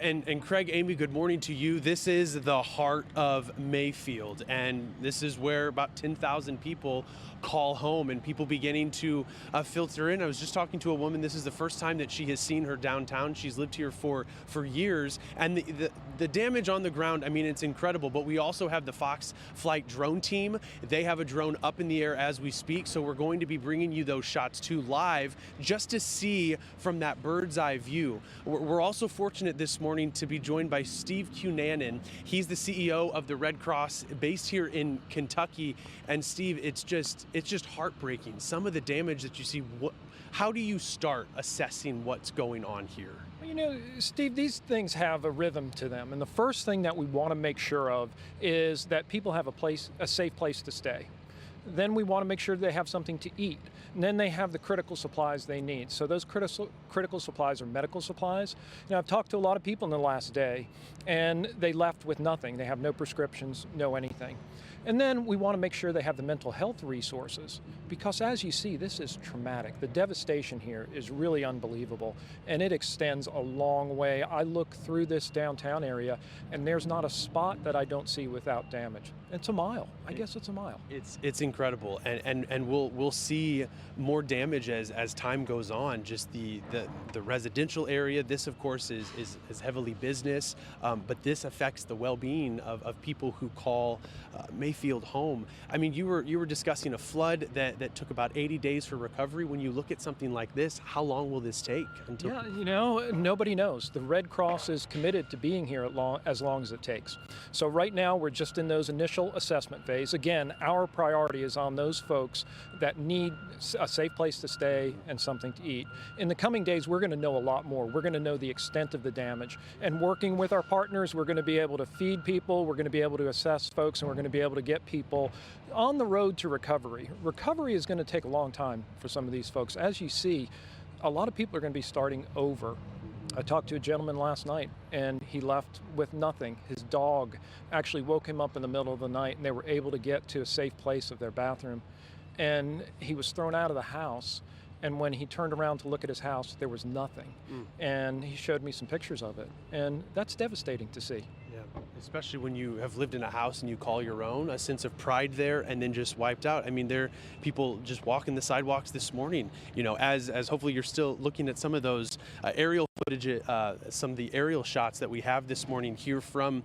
And Craig, Amy, good morning to you. This is the heart of Mayfield, and this is where about 10,000 people call home, and people beginning to filter in. I was just talking to a woman. This is the first time that she has seen her downtown. She's lived here for years, and the damage on the ground, I mean, it's incredible. But we also have the Fox Flight drone team. They have a drone up in the air as we speak, so we're going to be bringing you those shots too live, just to see from that bird's eye view. We're also fortunate this morning to be joined by Steve Cunanan. He's the CEO of the Red Cross based here in Kentucky. And Steve, it's just heartbreaking. Some of the damage that you see. How do you start assessing what's going on here? You know, Steve, these things have a rhythm to them. And the first thing that we want to make sure of is that people have a safe place to stay. Then we want to make sure they have something to eat. And then they have the critical supplies they need. So those critical supplies are medical supplies. Now, I've talked to a lot of people in the last day, and they left with nothing. They have no prescriptions, no anything. And then we want to make sure they have the mental health resources, because as you see, this is traumatic. The devastation here is really unbelievable, and it extends a long way. I look through this downtown area, and there's not a spot that I don't see without damage. It's a mile. I guess it's a mile. It's incredible, and we'll see more damage as time goes on. Just the residential area. This, of course, is heavily business, but this affects the well-being of people who call Mayfield home. I mean, you were discussing a flood that took about 80 days for recovery. When you look at something like this, how long will this take? Yeah, you know, nobody knows. The Red Cross is committed to being here as long as it takes. So right now, we're just in those initial assessment phase. Again, our priority is on those folks that need a safe place to stay and something to eat. In the coming days, we're going to know a lot more. We're going to know the extent of the damage. And working with our partners, we're going to be able to feed people, we're going to be able to assess folks, and we're going to be able to get people on the road to recovery. Recovery is going to take a long time for some of these folks. As you see, a lot of people are going to be starting over. I talked to a gentleman last night, and he left with nothing. His dog actually woke him up in the middle of the night, and they were able to get to a safe place of their bathroom. And he was thrown out of the house, and when he turned around to look at his house, there was nothing. And he showed me some pictures of it, and that's devastating to see. Yeah, especially when you have lived in a house and you call your own, a sense of pride there, and then just wiped out. I mean, there are people just walking the sidewalks this morning, you know, as hopefully you're still looking at some of those aerial footage, some of the aerial shots that we have this morning here from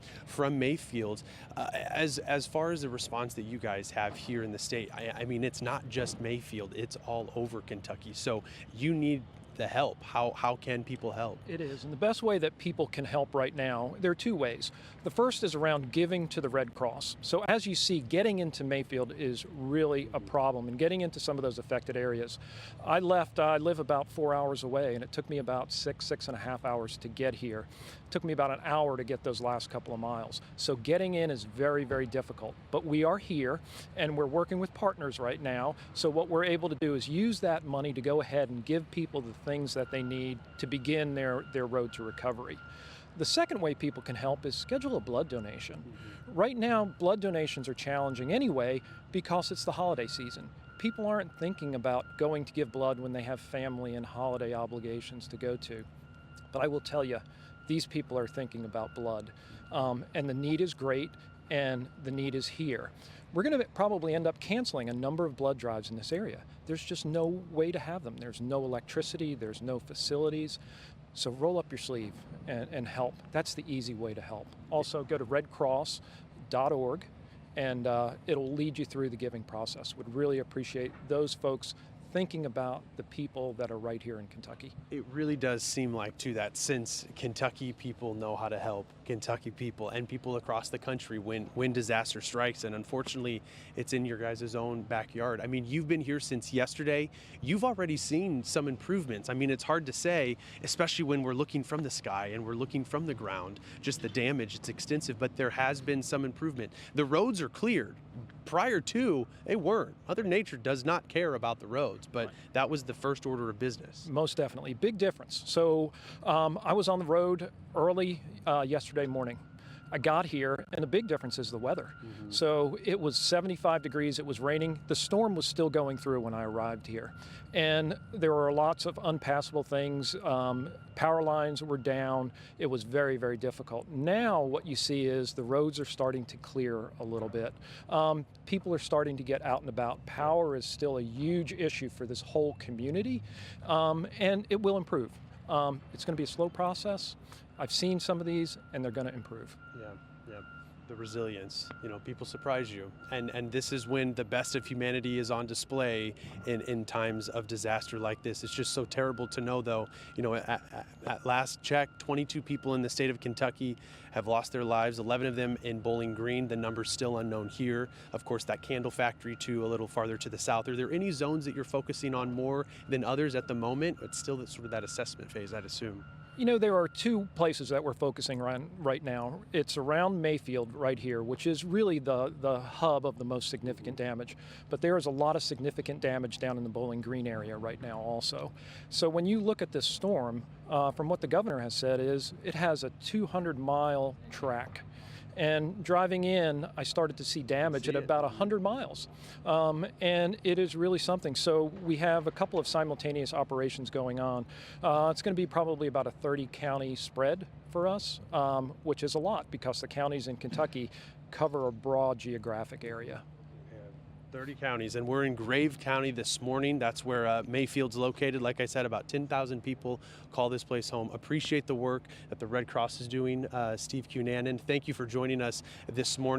Mayfield. As far as the response that you guys have here in the state, I mean, it's not just Mayfield, it's all over Kentucky. So you need the help. How can people help? It is, and the best way that people can help right now, there are two ways. The first is around giving to the Red Cross. So as you see, getting into Mayfield is really a problem, and getting into some of those affected areas. I live about 4 hours away, and it took me about six and a half hours to get here. It took me about an hour to get those last couple of miles. So getting in is very, very difficult. But we are here, and we're working with partners right now. So what we're able to do is use that money to go ahead and give people the things that they need to begin their road to recovery. The second way people can help is schedule a blood donation. Right now, blood donations are challenging anyway because it's the holiday season. People aren't thinking about going to give blood when they have family and holiday obligations to go to. But I will tell you, these people are thinking about blood. And the need is great, and the need is here. We're going to probably end up canceling a number of blood drives in this area. There's just no way to have them. There's no electricity, there's no facilities. So roll up your sleeve and help. That's the easy way to help. Also, go to redcross.org, and it'll lead you through the giving process. Would really appreciate those folks thinking about the people that are right here in Kentucky. It really does seem like, too, that since Kentucky people know how to help Kentucky people and people across the country when disaster strikes, and unfortunately it's in your guys' own backyard. I mean, you've been here since yesterday. You've already seen some improvements. I mean, it's hard to say, especially when we're looking from the sky and we're looking from the ground, just the damage, it's extensive, but there has been some improvement. The roads are cleared. Prior to, they weren't. Mother Nature does not care about the roads, but that was the first order of business. Most definitely. Big difference. So I was on the road early yesterday morning. I got here, and the big difference is the weather. So it was 75 degrees, it was raining. The storm was still going through when I arrived here. And there were lots of unpassable things. Power lines were down. It was very, very difficult. Now what you see is the roads are starting to clear a little bit. People are starting to get out and about. Power is still a huge issue for this whole community, and it will improve. It's going to be a slow process. I've seen some of these, and they're going to improve. Yeah, yeah. The resilience, people surprise you. And this is when the best of humanity is on display in times of disaster like this. It's just so terrible to know, though, at last check, 22 people in the state of Kentucky have lost their lives, 11 of them in Bowling Green. The number's still unknown here. Of course, that candle factory, too, a little farther to the south. Are there any zones that you're focusing on more than others at the moment? It's still sort of that assessment phase, I'd assume. There are two places that we're focusing on right now. It's around Mayfield right here, which is really the hub of the most significant damage. But there is a lot of significant damage down in the Bowling Green area right now also. So when you look at this storm, from what the governor has said is it has a 200-mile track. And driving in, I started to see damage at about 100 miles. And it is really something. So we have a couple of simultaneous operations going on. It's going to be probably about a 30-county spread for us, which is a lot because the counties in Kentucky cover a broad geographic area. 30 counties, and we're in Grave County this morning. That's where Mayfield's located. Like I said, about 10,000 people call this place home. Appreciate the work that the Red Cross is doing. Steve Cunanan, thank you for joining us this morning.